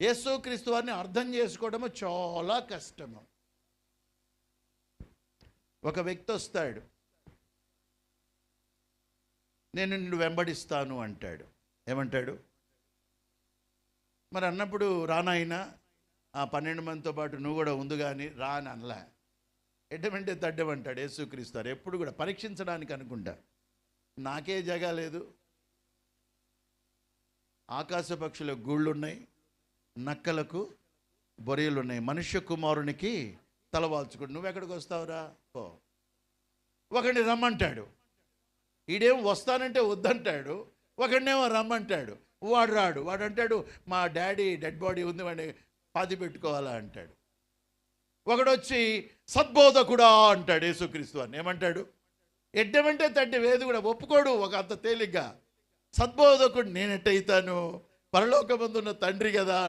యేసుక్రీస్తు వారిని అర్థం చేసుకోవడము చాలా కష్టము. ఒక వ్యక్తి వస్తాడు, నేను నిన్ను వెంబడిస్తాను అంటాడు. ఏమంటాడు? మరి అన్నప్పుడు రానాయినా ఆ 12 మందితో పాటు నువ్వు కూడా ఉంది కానీ రా అని అనలే. ఎడ్డమంటే తడ్డమంటాడు యేసుక్రీస్తు వారు. ఎప్పుడు కూడా పరీక్షించడానికి అనుకుంటా. నాకే జగా లేదు, ఆకాశ పక్షులకు గూళ్ళున్నాయి, నక్కలకు బొరియలున్నాయి, మనుష్య కుమారునికి తలవాల్చుకోడు, నువ్వెక్కడికి వస్తావురా పో. ఒకడిని రమ్మంటాడు, ఈడేం వస్తానంటే వద్దంటాడు. ఒకడినేమో రమ్మంటాడు, వాడు రాడు. వాడు అంటాడు మా డాడీ డెడ్ బాడీ ఉంది, వాడిని పాతి పెట్టుకోవాలా అంటాడు. ఒకడొచ్చి సద్బోధకుడా అంటాడు యేసుక్రీస్తు వారిని. ఏమంటాడు? ఎడ్డమంటే తడ్డి వేది కూడా ఒప్పుకోడు ఒక అంత తేలిగ్గా. సద్బోధకుడు నేనెట్టయితాను, పరలోకమందున్న తండ్రి కదా